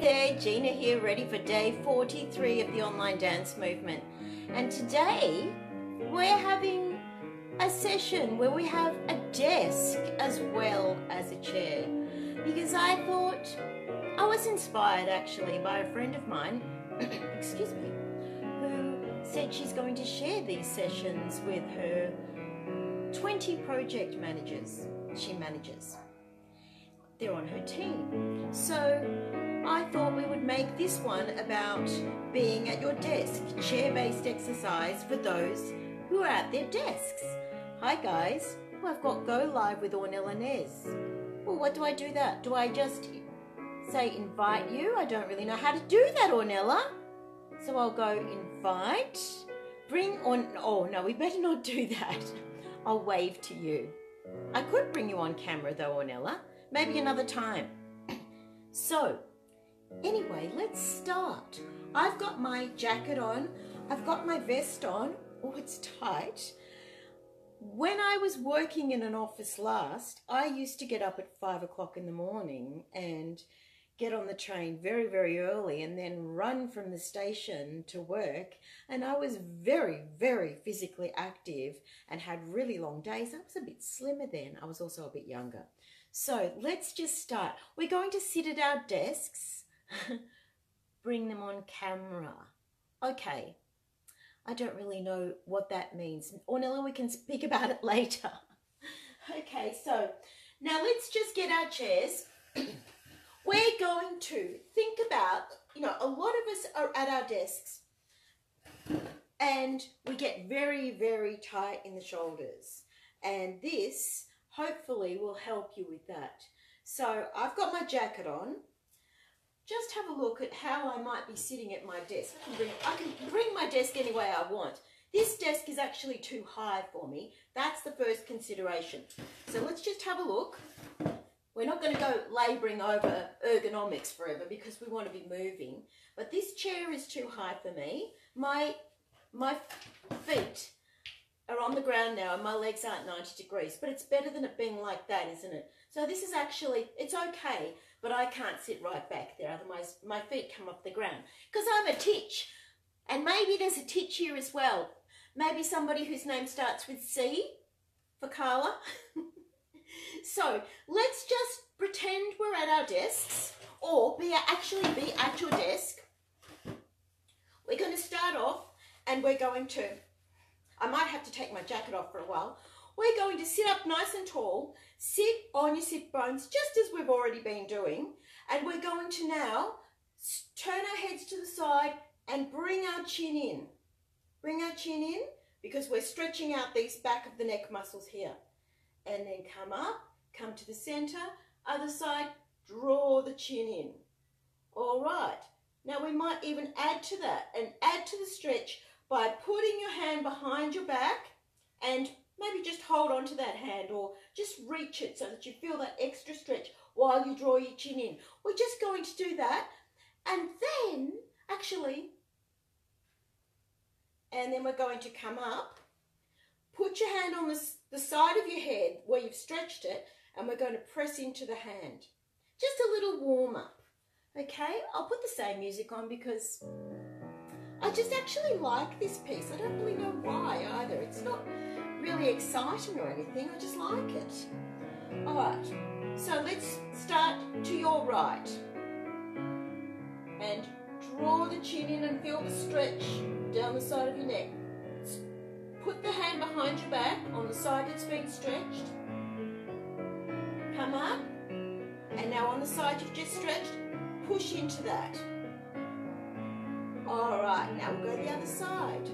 there, Gina here, ready for day 43 of the online dance movement. And today we're having a session where we have a desk as well as a chair, because I thought, I was inspired actually by a friend of mine, excuse me, who said she's going to share these sessions with her 20 project managers she manages. They're on her team. So I thought we would make this one about being at your desk, chair-based exercise for those who are at their desks. Hi guys, well, I've got go live with Ornella Nez. Well, what do I do that? Do I just say invite you? I don't really know how to do that, Ornella. So I'll go invite, bring on, oh no, we better not do that. I'll wave to you. I could bring you on camera though, Ornella, maybe another time. So, anyway, let's start. I've got my jacket on, I've got my vest on. Oh, it's tight. When I was working in an office last, I used to get up at 5 o'clock in the morning and get on the train very, very early and then run from the station to work. And I was very, very physically active and had really long days. I was a bit slimmer then. I was also a bit younger. So let's just start. We're going to sit at our desks, bring them on camera. Okay, I don't really know what that means. Ornella, we can speak about it later. Okay, so now let's just get our chairs. We're going to think about, a lot of us are at our desks and we get very, very tight in the shoulders. And this hopefully will help you with that. So I've got my jacket on. Just have a look at how I might be sitting at my desk. I can bring my desk any way I want. This desk is actually too high for me. That's the first consideration. So let's just have a look. We're not going to go labouring over ergonomics forever because we want to be moving. But this chair is too high for me. My feet are on the ground now and my legs aren't 90 degrees. But it's better than it being like that, isn't it? So this is actually, it's okay, but I can't sit right back there. Otherwise, my feet come off the ground. Because I'm a titch. And maybe there's a titch here as well. Maybe somebody whose name starts with C for Carla. So let's just pretend we're at our desks, or actually be at your desk. We're going to start off and we're going to, I might have to take my jacket off for a while. We're going to sit up nice and tall, sit on your sit bones just as we've already been doing, and we're going to now turn our heads to the side and bring our chin in. Bring our chin in because we're stretching out these back of the neck muscles here. And then come up, come to the center, other side, draw the chin in. All right, now we might even add to that and add to the stretch by putting your hand behind your back and maybe just hold on to that hand or just reach it so that you feel that extra stretch while you draw your chin in. We're just going to do that and then we're going to come up. Put your hand on the side of your head where you've stretched it and we're going to press into the hand. Just a little warm up, okay? I'll put the same music on because I just actually like this piece. I don't really know why either. It's not really exciting or anything, I just like it. All right, so let's start to your right and draw the chin in and feel the stretch down the side of your neck. Put the hand behind your back on the side that's been stretched. Come up. And now on the side you've just stretched, push into that. All right, now we'll go the other side.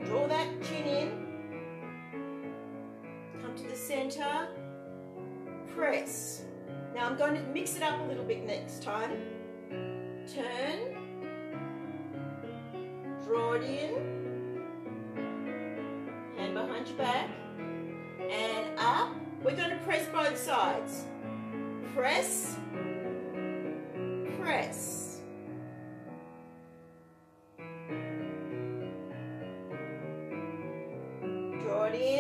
Draw that chin in. Come to the center. Press. Now I'm going to mix it up a little bit next time. Turn, draw it in, hand behind your back, and up. We're going to press both sides. Press, press. Draw it in.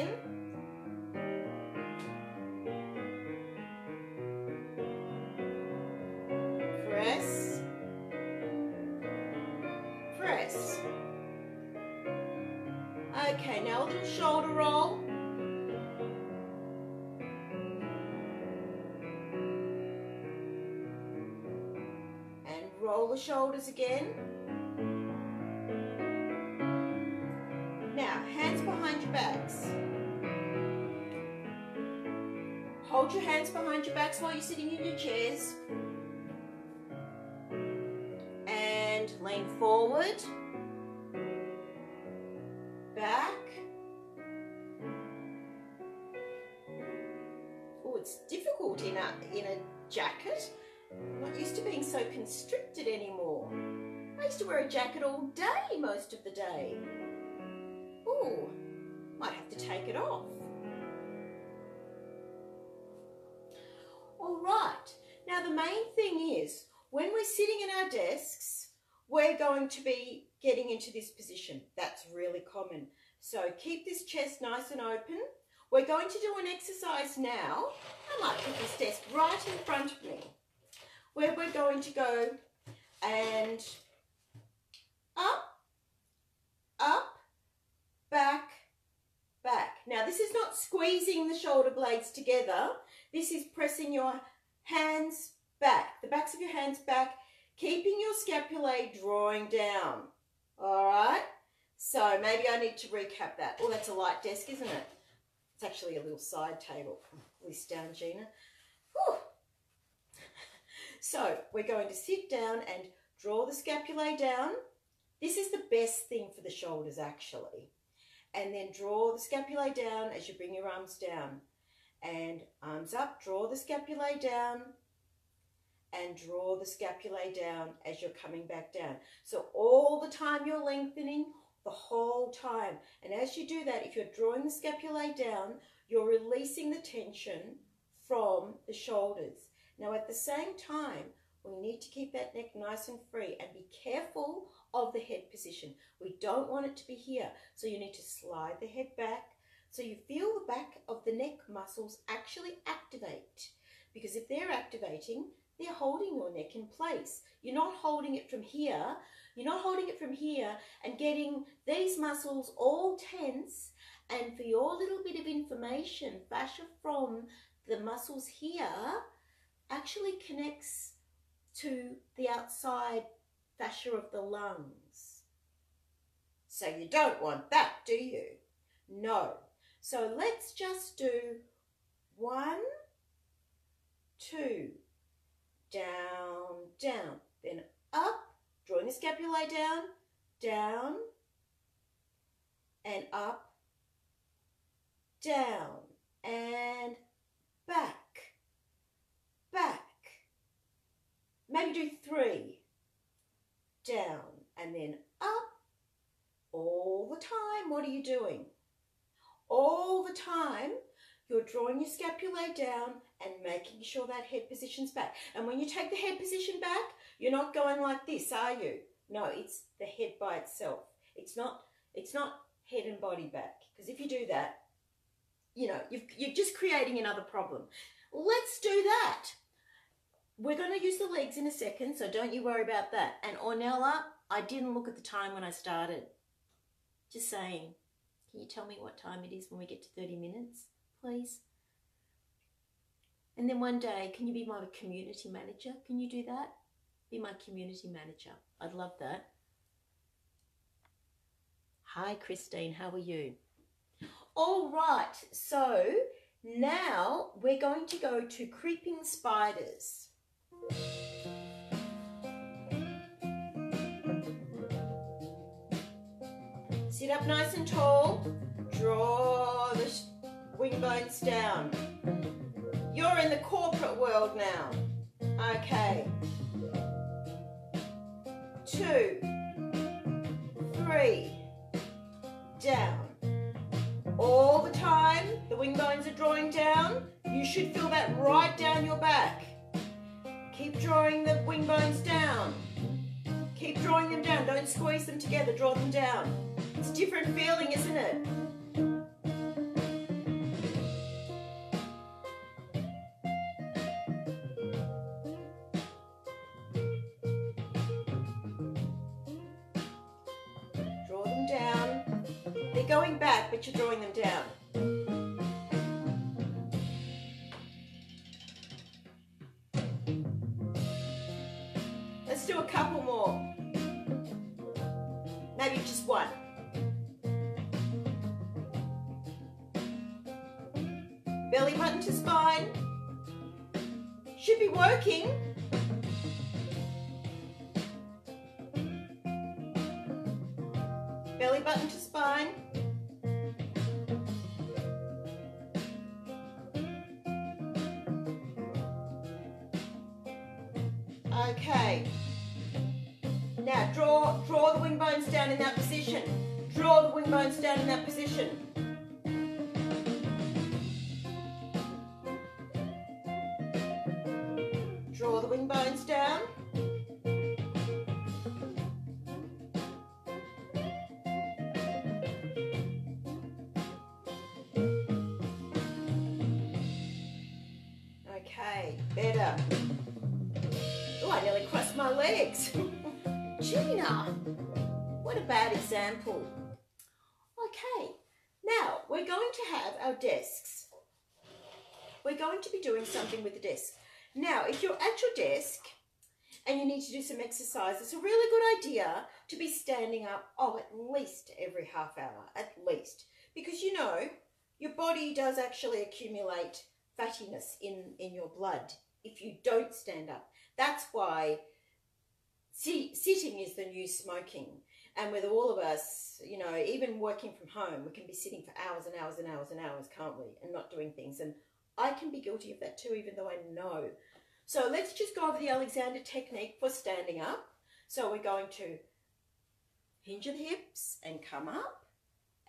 Okay, now a little shoulder roll. And roll the shoulders again. Now, hands behind your backs. Hold your hands behind your backs while you're sitting in your chairs. And lean forward. Back. Oh, it's difficult in a jacket. I'm not used to being so constricted anymore. I used to wear a jacket all day, most of the day. Oh, might have to take it off. All right, now the main thing is, when we're sitting in our desks, we're going to be getting into this position. That's really common. So keep this chest nice and open. We're going to do an exercise now. I might put this desk right in front of me, where we're going to go and up, up, back, back. Now this is not squeezing the shoulder blades together. This is pressing your hands back, the backs of your hands back, keeping your scapulae drawing down. All right? So maybe I need to recap that. Oh, that's a light desk, isn't it? It's actually a little side table. List down, Gina. Whew. So we're going to sit down and draw the scapulae down. This is the best thing for the shoulders, actually. And then draw the scapulae down as you bring your arms down. And arms up, draw the scapulae down, and draw the scapulae down as you're coming back down. So all the time you're lengthening, the whole time. And as you do that, if you're drawing the scapulae down, you're releasing the tension from the shoulders. Now at the same time, we need to keep that neck nice and free and be careful of the head position. We don't want it to be here. So you need to slide the head back so you feel the back of the neck muscles actually activate. Because if they're activating, they're holding your neck in place. You're not holding it from here. You're not holding it from here and getting these muscles all tense. And for your little bit of information, fascia from the muscles here actually connects to the outside fascia of the lungs. So you don't want that, do you? No. So let's just do 1, 2, down, down, then up, drawing the scapulae down, down, and up, down, and back, back. Maybe do 3, down, and then up. All the time, what are you doing? All the time, you're drawing your scapulae down and making sure that head position's back. And when you take the head position back, you're not going like this, are you? No, it's the head by itself. It's not head and body back. Because if you do that, you know, you're just creating another problem. Let's do that. We're going to use the legs in a second, so don't you worry about that. And Ornella, I didn't look at the time when I started. Just saying. Can you tell me what time it is when we get to 30 minutes, please? And then one day, can you be my community manager? Can you do that? Be my community manager. I'd love that. Hi, Christine. How are you? All right. So now we're going to go to creeping spiders. Sit up nice and tall. Draw the wing bones down. You're in the corporate world now. Okay. 2, 3, down. All the time the wing bones are drawing down. You should feel that right down your back. Keep drawing the wing bones down. Keep drawing them down. Don't squeeze them together. Draw them down. It's a different feeling, isn't it? Draw them down. They're they're going back, but you're drawing them down. Let's do a couple more. Maybe just one. Belly button to spine. Should be working. Belly button to spine. Okay. Now draw the wing bones down in that position. Draw the wing bones down in that position. Draw the wing bones down. Okay, better. Oh, I nearly crossed my legs. Gina, what a bad example. Okay, now we're going to have our desks. We're going to be doing something with the desk. Now, if you're at your desk and you need to do some exercise, it's a really good idea to be standing up, at least every half hour, at least. Because you know, your body does actually accumulate fattiness in your blood if you don't stand up. That's why sitting is the new smoking. And with all of us, you know, even working from home, we can be sitting for hours and hours and hours and hours, can't we? And not doing things. And I can be guilty of that too, even though I know. So let's just go over the Alexander technique for standing up. So we're going to hinge the hips and come up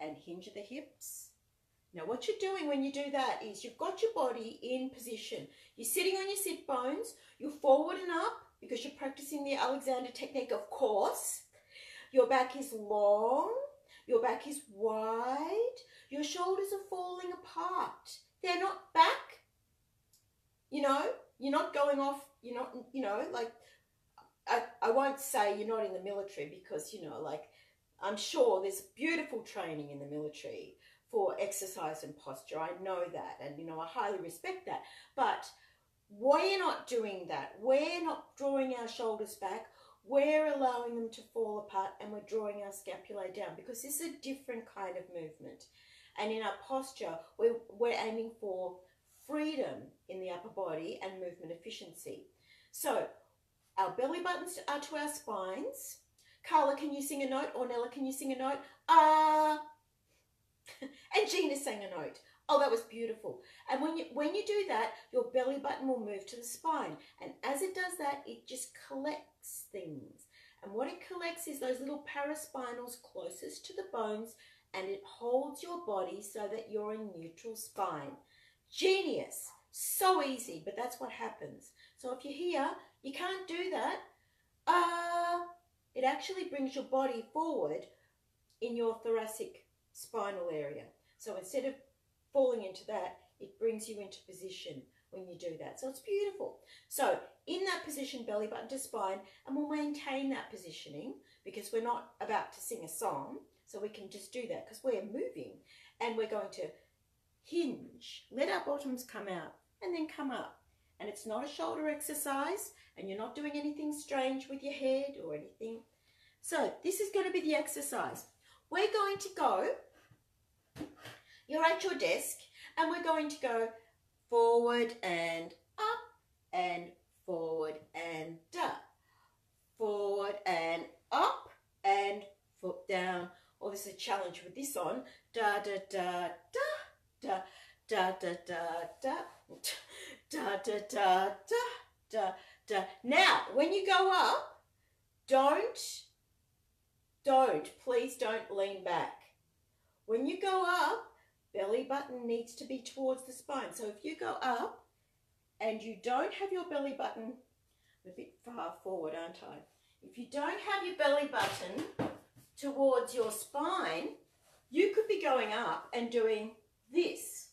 and hinge the hips. Now what you're doing when you do that is you've got your body in position. You're sitting on your sit bones, you're forward and up because you're practicing the Alexander technique, of course. Your back is long, your back is wide, your shoulders are falling apart. They're not back, you know, you're not going off, you're not, you know, like, I won't say you're not in the military because, you know, like, I'm sure there's beautiful training in the military for exercise and posture. I know that, and, you know, I highly respect that. But we're not doing that. We're not drawing our shoulders back. We're allowing them to fall apart, and we're drawing our scapulae down because this is a different kind of movement. And in our posture, we're aiming for freedom in the upper body and movement efficiency. So our belly buttons are to our spines. Carla, can you sing a note? Or Nella, can you sing a note? And Gina sang a note. Oh, that was beautiful. And when you do that, your belly button will move to the spine. And as it does that, it just collects things. And what it collects is those little paraspinals closest to the bones, and it holds your body so that you're in neutral spine. Genius. So easy, but that's what happens. So if you're here, you can't do that. It actually brings your body forward in your thoracic spinal area. So instead of falling into that, it brings you into position when you do that. So it's beautiful. So in that position, belly button to spine, and we'll maintain that positioning because we're not about to sing a song. So we can just do that because we're moving, and we're going to hinge. Let our bottoms come out and then come up. And it's not a shoulder exercise, and you're not doing anything strange with your head or anything. So this is going to be the exercise. We're going to go, you're at your desk, and we're going to go forward and up and forward and up. Forward and up and foot down. Or this is a challenge with this on. Da da da da da da da da da da da da da da. Now, when you go up, please don't lean back. When you go up, belly button needs to be towards the spine. So if you go up and you don't have your belly button, I'm a bit far forward, aren't I? If you don't have your belly button towards your spine, you could be going up and doing this.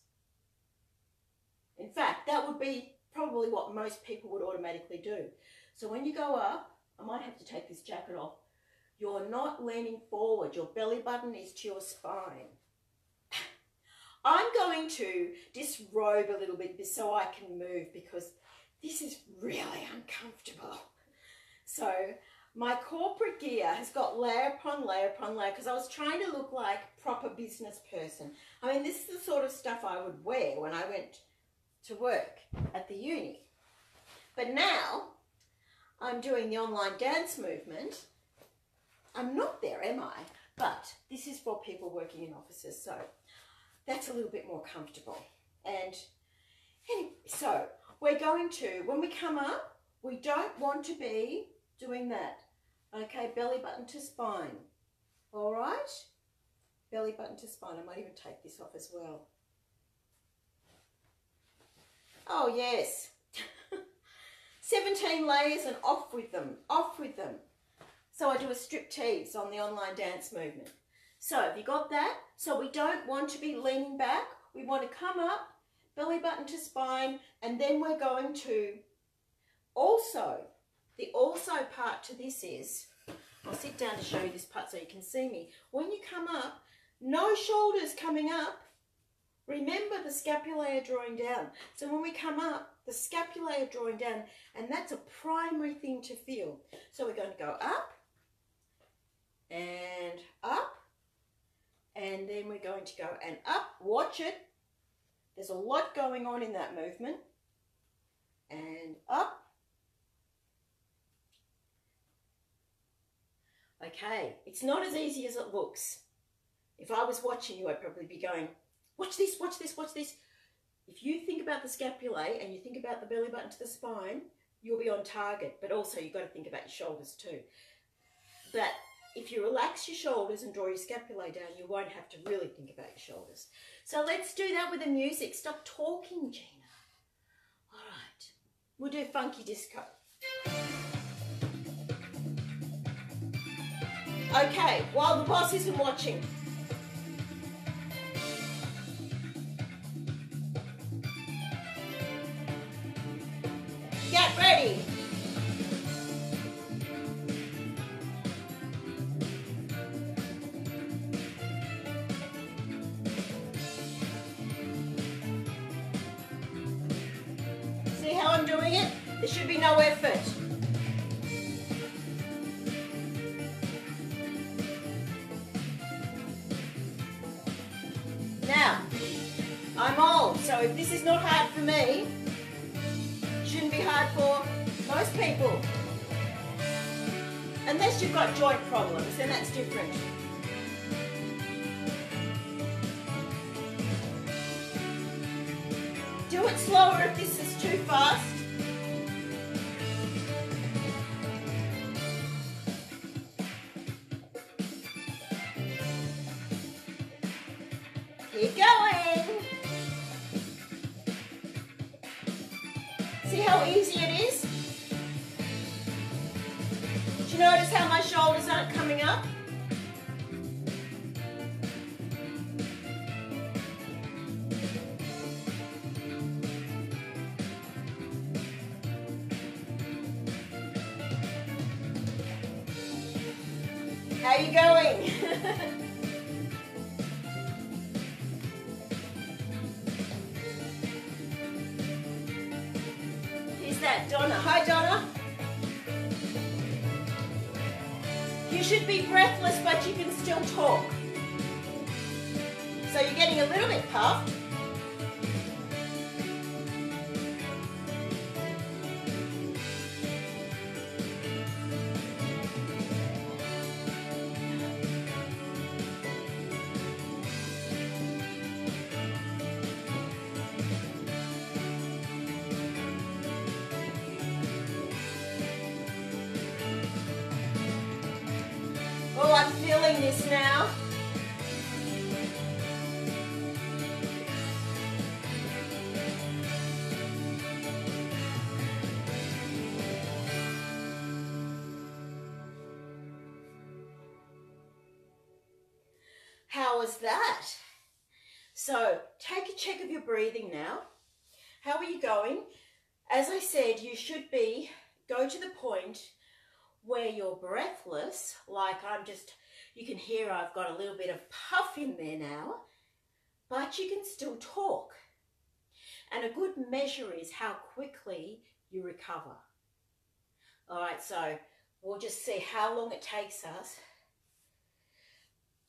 In fact, that would be probably what most people would automatically do. So when you go up, I might have to take this jacket off. You're not leaning forward. Your belly button is to your spine. I'm going to disrobe a little bit so I can move because this is really uncomfortable. So my corporate gear has got layer upon layer upon layer because I was trying to look like a proper business person. I mean, this is the sort of stuff I would wear when I went to work at the uni. But now I'm doing the online dance movement. I'm not there, am I? But this is for people working in offices, so that's a little bit more comfortable. And anyway, so we're going to, when we come up, we don't want to be doing that. Okay, belly button to spine. All right? Belly button to spine. I might even take this off as well. Oh, yes. 17 layers and off with them. Off with them. So I do a striptease on the online dance movement. So have you got that? So we don't want to be leaning back. We want to come up, belly button to spine, and then we're going to also, the also part to this is, I'll sit down to show you this part so you can see me. When you come up, no shoulders coming up. Remember the scapulae are drawing down. So when we come up, the scapulae are drawing down, and that's a primary thing to feel. So we're going to go up, and up, and then we're going to go and up. Watch it. There's a lot going on in that movement. And up. Okay, it's not as easy as it looks. If I was watching you, I'd probably be going, watch this, watch this, watch this. If you think about the scapulae and you think about the belly button to the spine, you'll be on target. But also you've got to think about your shoulders too. But if you relax your shoulders and draw your scapulae down, you won't have to really think about your shoulders. So let's do that with the music. Stop talking, Gina. All right, we'll do funky disco. Okay, while the boss isn't watching. Get ready. See how I'm doing it? There should be no effort. Now, I'm old, so if this is not hard for me, it shouldn't be hard for most people. Unless you've got joint problems, then that's different. Do it slower if this is too fast. Keep going. See how easy it is? Do you notice how my shoulders aren't coming up? How are you going? Who's that? Donna. Hi, Donna. You should be breathless, but you can still talk. So you're getting a little bit puffed. Oh, I'm feeling this now. How was that? So take a check of your breathing now. How are you going? As I said, you should go to the point where you're breathless, like you can hear I've got a little bit of puff in there now, but you can still talk. And a good measure is how quickly you recover. All right, so we'll just see how long it takes us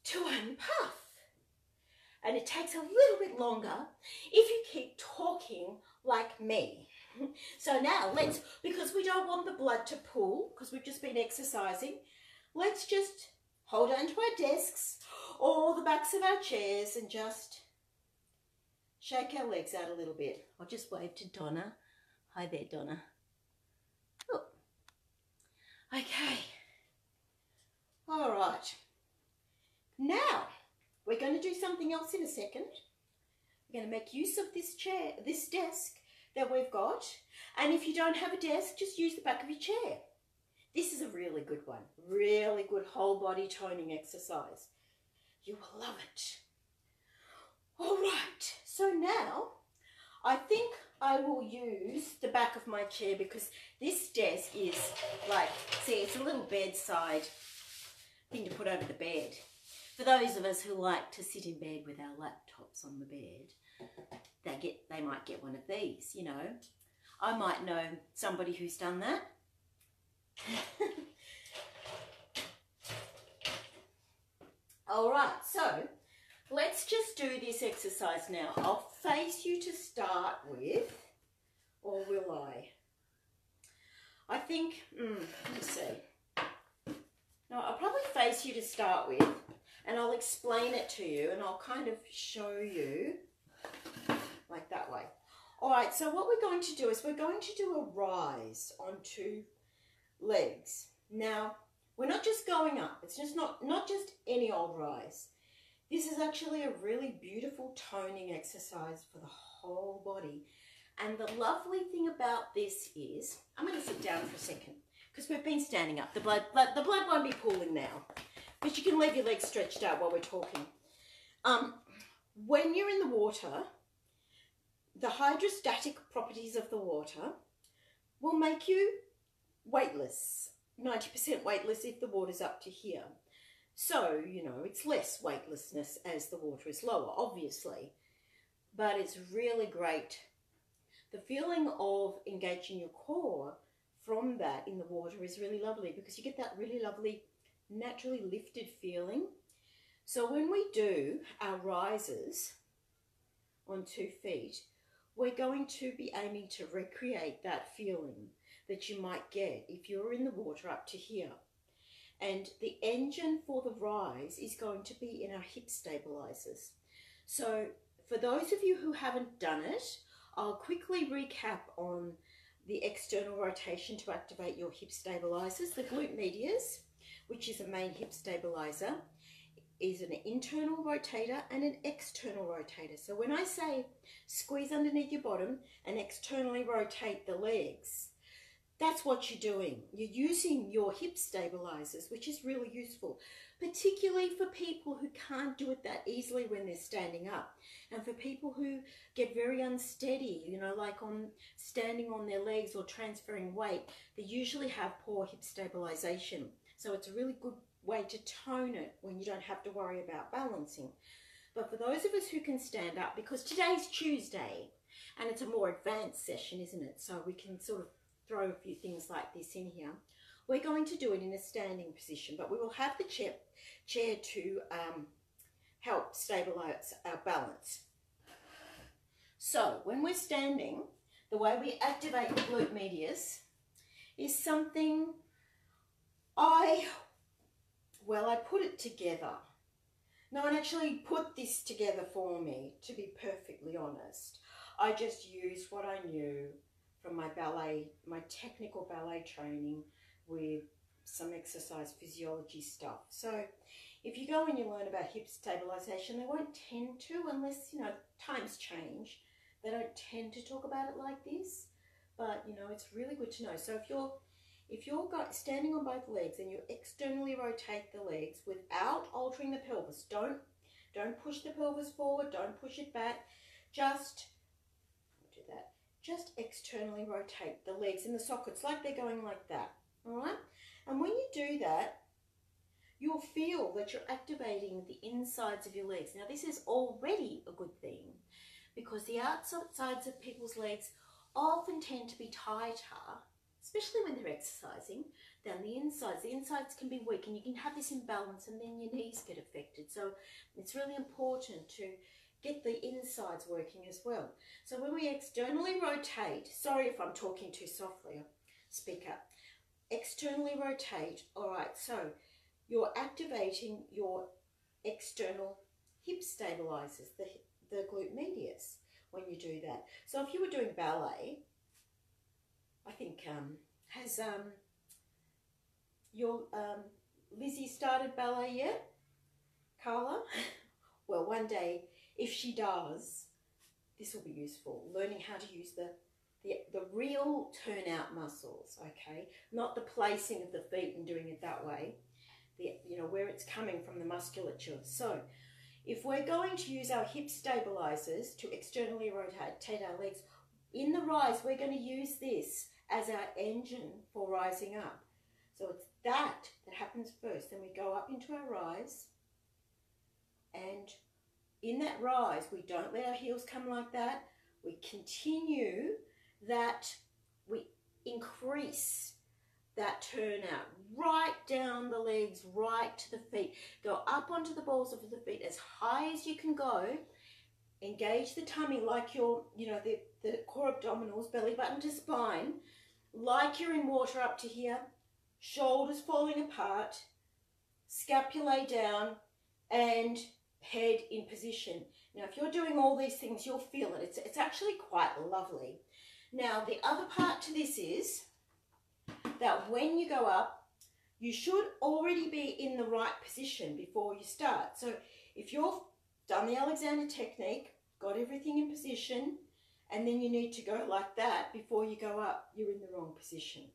to unpuff. And it takes a little bit longer if you keep talking like me. So now let's, because we don't want the blood to pool, because we've just been exercising, let's just hold on to our desks or the backs of our chairs and just shake our legs out a little bit. I'll just wave to Donna. Hi there, Donna. Oh. Okay. All right. Now, we're going to do something else in a second. We're going to make use of this chair, this desk that we've got. And if you don't have a desk, just use the back of your chair. This is a really good one. Really good whole body toning exercise. You will love it. All right. So now, I think I will use the back of my chair because this desk is like, see, it's a little bedside thing to put over the bed. For those of us who like to sit in bed with our laptops on the bed, they might get one of these, you know. I might know somebody who's done that. All right, so let's just do this exercise now. I'll face you to start with, or will I? I think, let me see. No, I'll probably face you to start with, and I'll explain it to you, and I'll kind of show you like that way. All right, so what we're going to do is we're going to do a rise on 2 legs. Now, we're not just going up. It's just not just any old rise. This is actually a really beautiful toning exercise for the whole body. And the lovely thing about this is, I'm going to sit down for a second because we've been standing up. The blood won't be pooling now, but you can leave your legs stretched out while we're talking. When you're in the water, the hydrostatic properties of the water will make you weightless, 90% weightless if the water's up to here. So, you know, it's less weightlessness as the water is lower, obviously, but it's really great. The feeling of engaging your core from that in the water is really lovely because you get that really lovely, naturally lifted feeling. So when we do our rises on 2 feet, we're going to be aiming to recreate that feeling that you might get if you're in the water up to here. And the engine for the rise is going to be in our hip stabilizers. So for those of you who haven't done it, I'll quickly recap on the external rotation to activate your hip stabilizers. The glute medius, which is a main hip stabilizer, is an internal rotator and an external rotator. So when I say squeeze underneath your bottom and externally rotate the legs, that's what you're doing. You're using your hip stabilizers, which is really useful, particularly for people who can't do it that easily when they're standing up. And for people who get very unsteady, you know, like on standing on their legs or transferring weight, they usually have poor hip stabilization. So it's a really good way to tone it when you don't have to worry about balancing. But for those of us who can stand up, because today's Tuesday and it's a more advanced session, isn't it? So we can sort of throw a few things like this in here. We're going to do it in a standing position, but we will have the chair to help stabilize our balance. So when we're standing, the way we activate the glute medius is something I put it together. No one actually put this together for me, to be perfectly honest. I just used what I knew from my ballet, my technical ballet training with some exercise physiology stuff. So if you go and you learn about hip stabilization, they won't tend to, unless, you know, times change. They don't tend to talk about it like this, but, you know, it's really good to know. So if you're standing on both legs and you externally rotate the legs without altering the pelvis, don't push the pelvis forward, don't push it back, just do that. Just externally rotate the legs in the sockets like they're going like that, all right? And when you do that, you'll feel that you're activating the insides of your legs. Now, this is already a good thing because the outsides of people's legs often tend to be tighter, especially when they're exercising, than the insides. The insides can be weak and you can have this imbalance and then your knees get affected. So it's really important to get the insides working as well. So when we externally rotate, sorry if I'm talking too softly, speak up. Externally rotate, all right, so you're activating your external hip stabilizers, the glute medius, when you do that. So if you were doing ballet, I think, has your Lizzie started ballet yet? Carla? Well, one day, if she does, this will be useful, learning how to use the real turnout muscles, okay? Not the placing of the feet and doing it that way, where it's coming from the musculature. So if we're going to use our hip stabilizers to externally rotate our legs, in the rise, we're going to use this as our engine for rising up. So it's that happens first. Then we go up into our rise, and in that rise, we don't let our heels come like that. We continue that, we increase that turnout right down the legs, right to the feet. Go up onto the balls of the feet as high as you can go. Engage the tummy like you're, the core abdominals, belly button to spine, like you're in water up to here. Shoulders falling apart, scapulae down, and head in position. Now, if you're doing all these things, you'll feel it. It's actually quite lovely. Now, the other part to this is that when you go up, you should already be in the right position before you start. So if you've done the Alexander technique, got everything in position, and then you need to go like that before you go up, you're in the wrong position.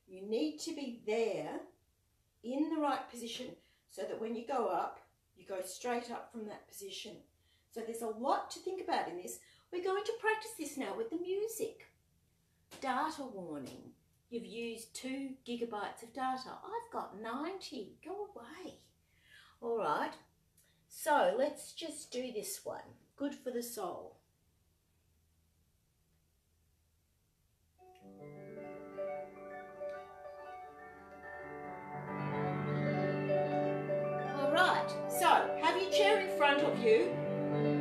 You need to be there in the right position so that when you go up, you go straight up from that position. So there's a lot to think about in this. We're going to practice this now with the music. Data warning. You've used 2 gigabytes of data. I've got 90. Go away. All right. So let's just do this one. Good for the soul. So, have your chair in front of you,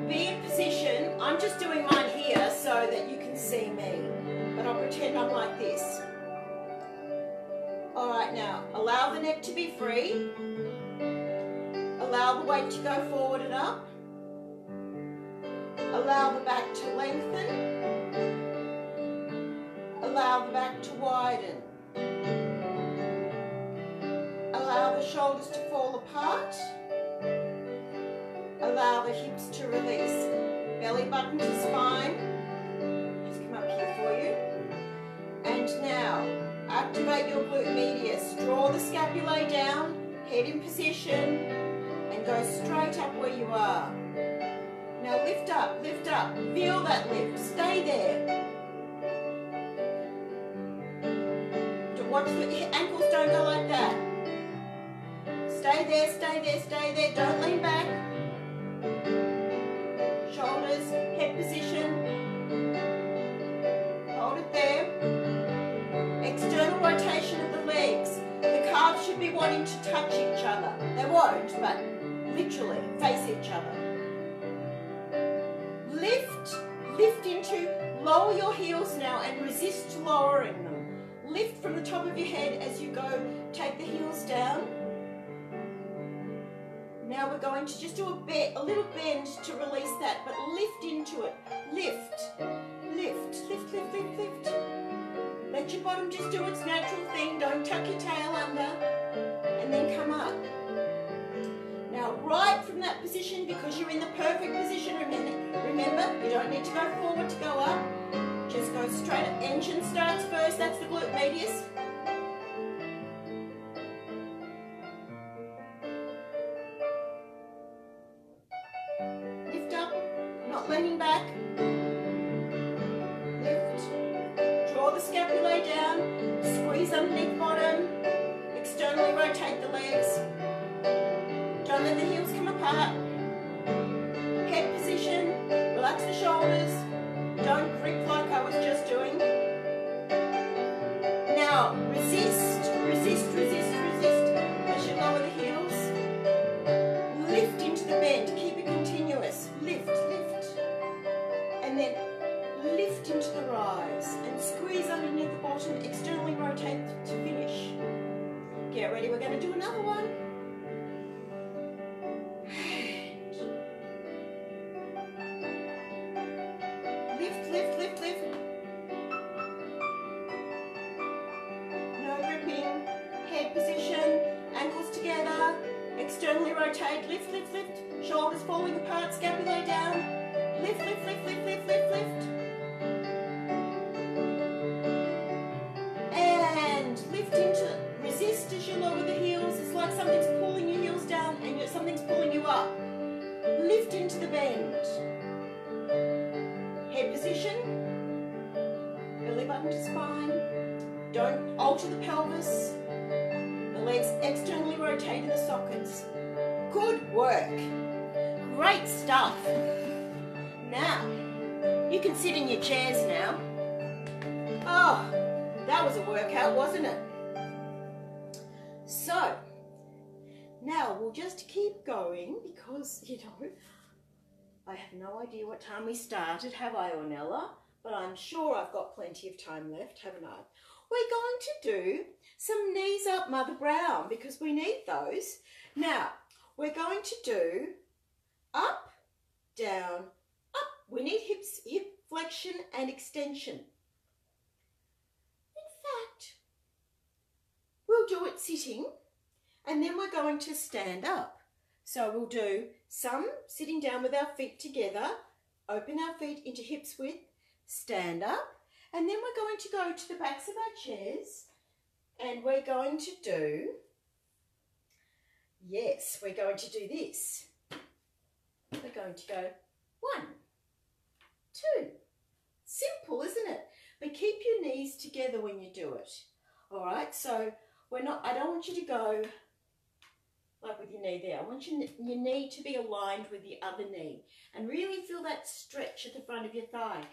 be in position. I'm just doing mine here so that you can see me, but I'll pretend I'm like this. All right, now, allow the neck to be free. Allow the weight to go forward and up. Allow the back to lengthen. Allow the back to widen. Allow the shoulders to fall apart. Allow the hips to release. Belly button to spine. Just come up here for you. And now, activate your glute medius. Draw the scapulae down, head in position, and go straight up where you are. Now lift up, lift up. Feel that lift. Stay there. Watch the ankles don't go like that. Stay there, stay there, stay there. Don't lean back. Shoulders, head position. Hold it there. External rotation of the legs. The calves should be wanting to touch each other. They won't, but literally face each other. Lift into, lower your heels now and resist lowering them. Lift from the top of your head as you go. Take the heels down. Now we're going to just do a little bend to release that, but lift into it. Lift, lift, lift, lift, lift, lift. Let your bottom just do its natural thing. Don't tuck your tail under. And then come up. Now right from that position, because you're in the perfect position, remember, you don't need to go forward to go up. Just go straight up. Engine starts first. That's the glute medius. Lift up, not leaning back. Lift. Draw the scapulae down. Squeeze underneath bottom. Externally rotate the legs. Now, resist, resist, resist, resist. As you lower the heels, lift into the bend. Keep it continuous. Lift, lift. And then lift into the rise. And squeeze underneath the bottom. Externally rotate to finish. Get ready, we're going to do another one. Lift, lift, lift, lift. No gripping. Head position. Ankles together. Externally rotate. Lift, lift, lift. Shoulders falling apart. Scapula down. Lift, lift, lift, lift, lift, lift, lift. And lift into, resist as you lower the heels. It's like something's pulling your heels down and something's pulling you up. Lift into the bend. Head position. Belly button to spine. Don't alter the pelvis. The legs externally rotate in the sockets. Good work. Great stuff. Now, you can sit in your chairs now. Oh, that was a workout, wasn't it? So, now we'll just keep going because, you know, I have no idea what time we started, have I, Ornella? But I'm sure I've got plenty of time left, haven't I? We're going to do some knees up Mother Brown because we need those. Now, we're going to do up, down, up. We need hip flexion and extension. In fact, we'll do it sitting and then we're going to stand up. So we'll do some sitting down with our feet together, open our feet into hips width, stand up, and then we're going to go to the backs of our chairs and we're going to do, yes, we're going to do this. We're going to go 1, 2. Simple, isn't it? But keep your knees together when you do it. All right, so I don't want you to go like with your knee there. I want your knee to be aligned with the other knee and really feel that stretch at the front of your thigh.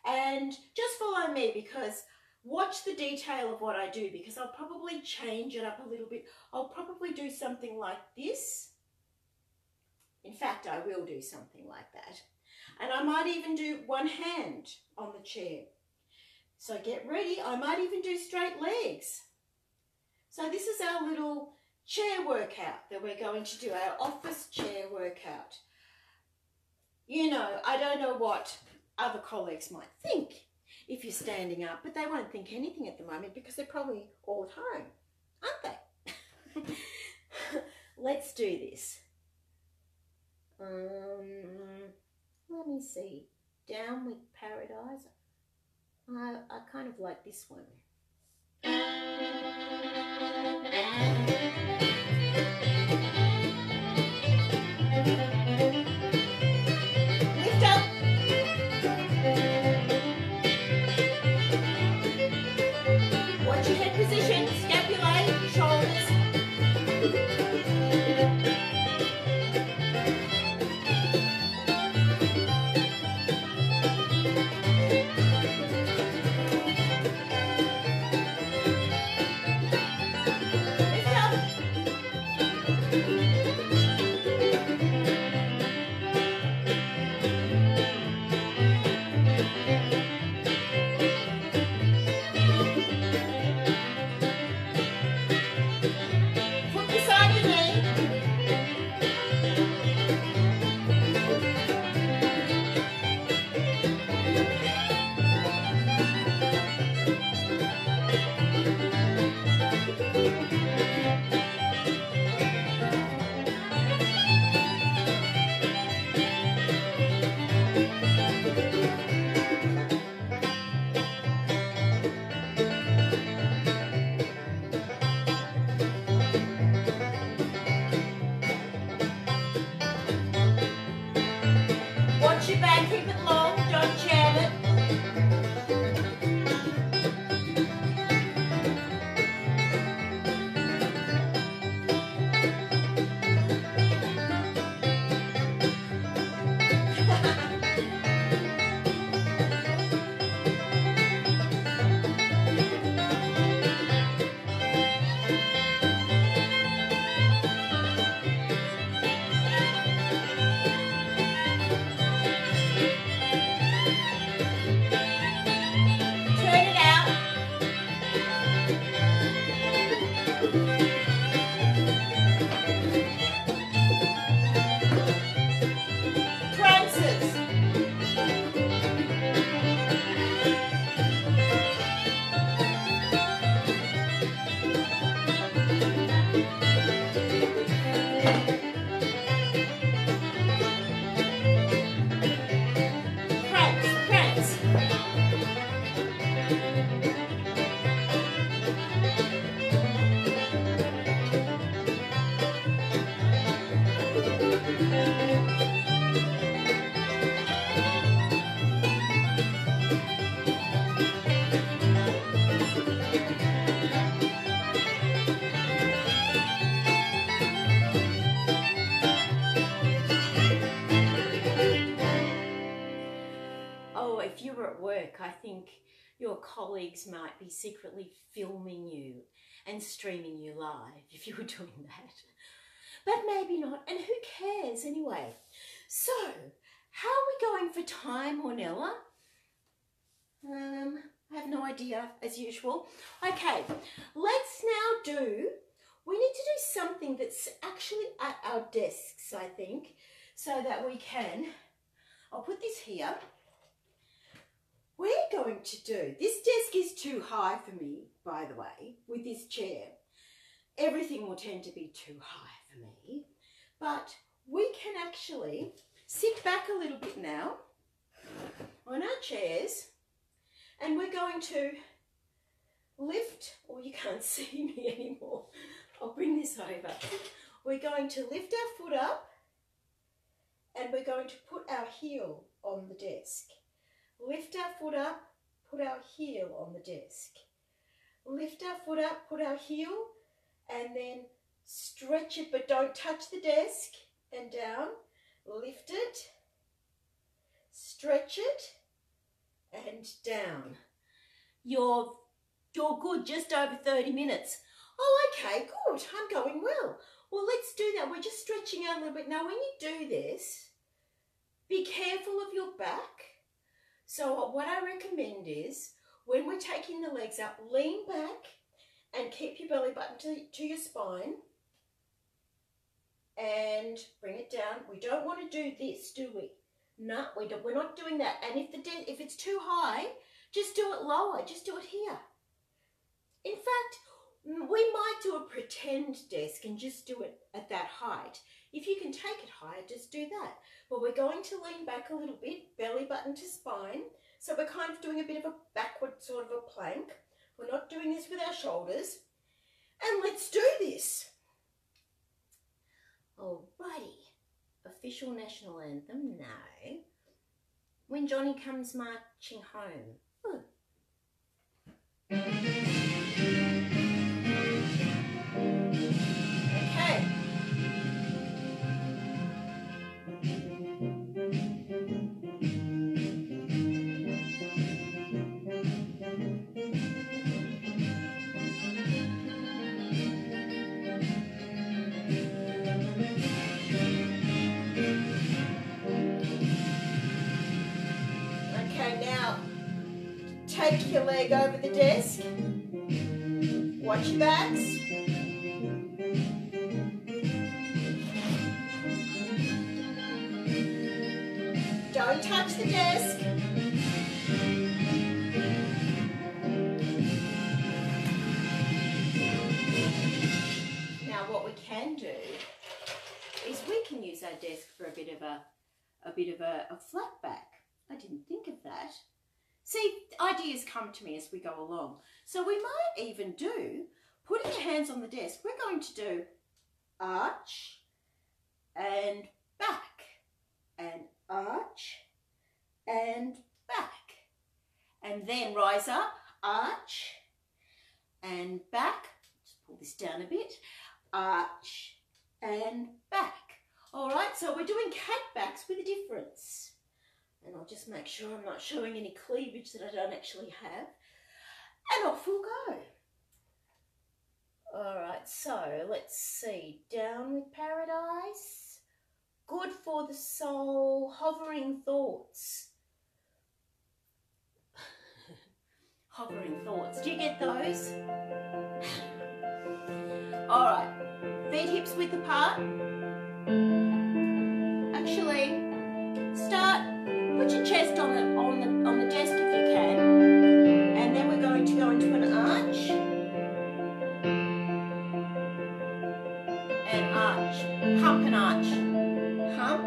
And just follow me because watch the detail of what I do because I'll probably change it up a little bit. I'll probably do something like this. In fact, I will do something like that. And I might even do one hand on the chair. So get ready. I might even do straight legs. So this is our little chair workout that we're going to do, our office chair workout. You know, I don't know what other colleagues might think if you're standing up, but they won't think anything at the moment because they're probably all at home, aren't they? Let's do this. Let me see. Down with Paradise. I kind of like this one. Lift up. Watch your head position, scapulae, shoulders. work, I think your colleagues might be secretly filming you and streaming you live if you were doing that. But maybe not, and who cares anyway? So, how are we going for time, Ornella? I have no idea, as usual. Okay, let's now we need to do something that's actually at our desks, I think, so that we can, I'll put this here. We're going to do, this desk is too high for me, by the way, with this chair. Everything will tend to be too high for me, but we can actually sit back a little bit now on our chairs, and we're going to lift, or you can't see me anymore, I'll bring this over. We're going to lift our foot up, and we're going to put our heel on the desk. Lift our foot up, put our heel on the desk. Lift our foot up, put our heel, and then stretch it, but don't touch the desk, and down. Lift it, stretch it, and down. You're good, just over 30 minutes. Oh, okay, good, I'm going well. Well, let's do that. We're just stretching out a little bit. Now, when you do this, be careful of your back. So what I recommend is, when we're taking the legs up, lean back and keep your belly button to your spine. And bring it down. We don't want to do this, do we? No, we're not doing that. And if it's too high, just do it lower. Just do it here. In fact, we might do a pretend desk and just do it at that height. If you can take it higher, just do that. But we're going to lean back a little bit, belly button to spine. So we're kind of doing a bit of a backward sort of a plank. We're not doing this with our shoulders. And let's do this. Alrighty. Official national anthem, no. When Johnny Comes Marching Home. Ooh. Okay. Okay, now take your leg over the desk. Watch your backs. Don't touch the desk. Now what we can do is we can use our desk for a bit of a flat back. I didn't think of that. See, ideas come to me as we go along. So we might even do, putting your hands on the desk, we're going to do arch and back, and arch and back, and then rise up, arch and back. Just pull this down a bit, arch and back. All right, so we're doing cat backs with a difference. And I'll just make sure I'm not showing any cleavage that I don't actually have. And off we'll go. All right, so let's see. Down with paradise. Good for the soul. Hovering thoughts. Hovering thoughts. Do you get those? All right. Feet hips width apart. Actually, start. Put your chest on the desk if you can, and then we're going to go into an arch and arch, hump and arch, hump,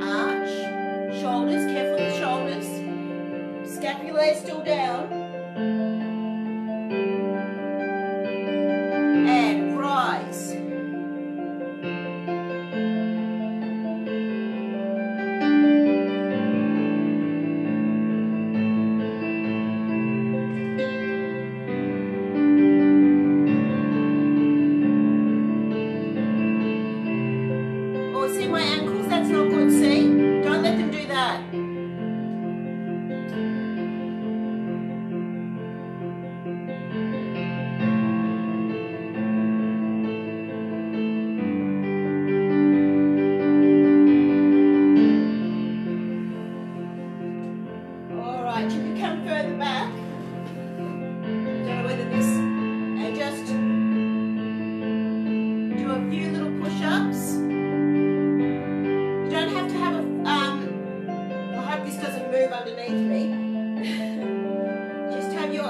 arch, shoulders, careful with the shoulders, scapula still down, and rise.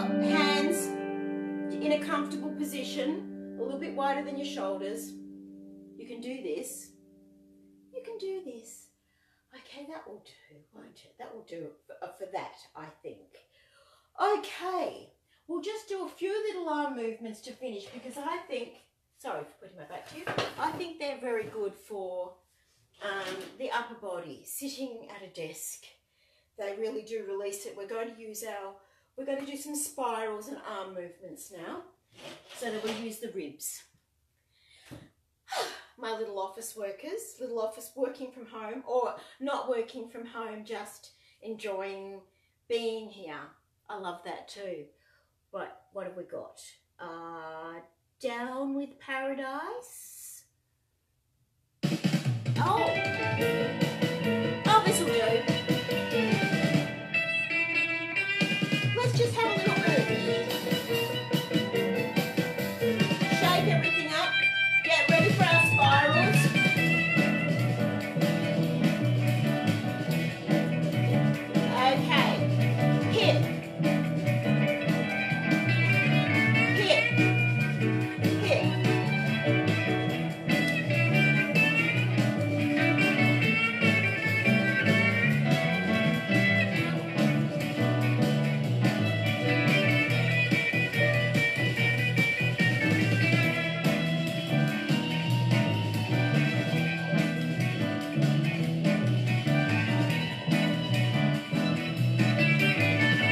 your hands in a comfortable position, a little bit wider than your shoulders. You can do this. You can do this. Okay, that will do, won't it? That will do for that, I think. Okay, we'll just do a few little arm movements to finish because I think, sorry for putting my back to you, I think they're very good for the upper body, sitting at a desk. They really do release it. We're going to do some spirals and arm movements now so that we use the ribs. My little office workers, working from home or not working from home, just enjoying being here. I love that too. But what have we got? Down with paradise. Oh, this will do. Let's just have a little move. Shake everything up. Get ready for our spirals. Okay. Hip. Hip. Hip.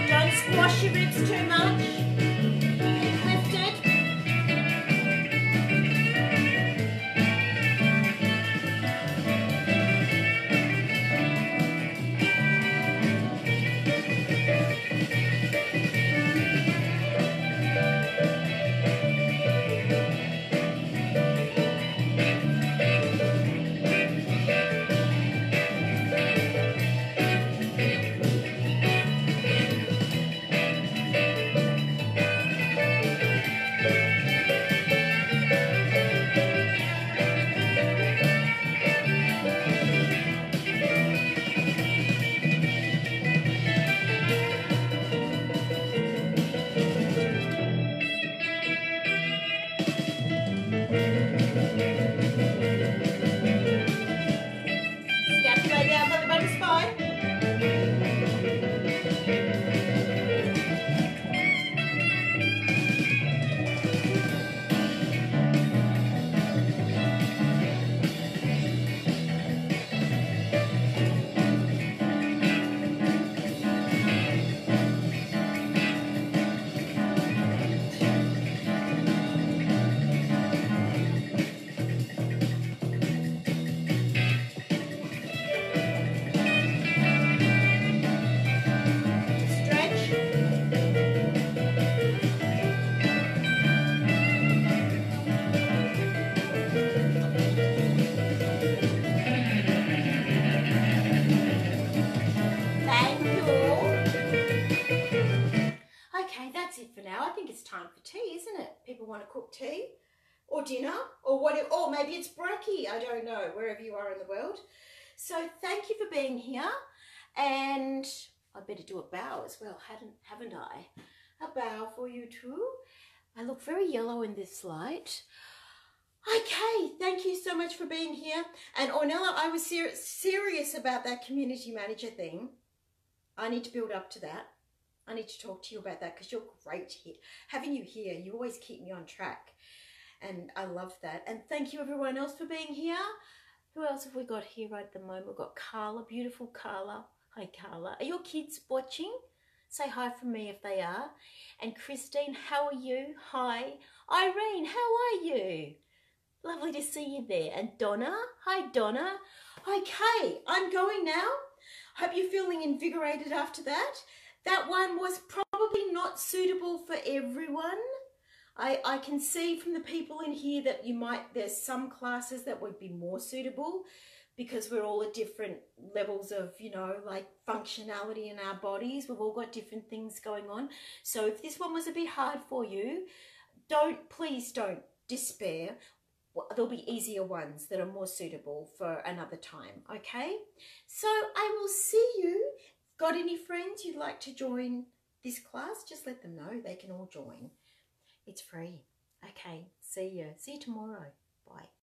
Don't squash your ribs too much. Keep lifted. Scapula down by the bottom spine. Stretch. Thank you. Okay, that's it for now. I think it's time for tea, isn't it? People want to cook tea or dinner or whatever, or maybe it's brekkie. I don't know, wherever you are in the world. So thank you for being here, and I better do a bow as well, haven't I? A bow for you too. I look very yellow in this light. Okay, thank you so much for being here. And Ornella, I was serious about that community manager thing. I need to build up to that. I need to talk to you about that because you're great here. Having you here, you always keep me on track. And I love that. And thank you everyone else for being here. Who else have we got here right at the moment? We've got Carla, beautiful Carla. Hi Carla. Are your kids watching? Say hi from me if they are. And Christine, how are you? Hi. Irene, how are you? Lovely to see you there. And Donna, hi Donna. Okay, I'm going now. Hope you're feeling invigorated after that. That one was probably not suitable for everyone. I can see from the people in here that there's some classes that would be more suitable because we're all at different levels of, like functionality in our bodies. We've all got different things going on. So if this one was a bit hard for you, please don't despair. There'll be easier ones that are more suitable for another time, okay? So I will see you. Got any friends you'd like to join this class, just let them know. They can all join. It's free. Okay, see you tomorrow. Bye.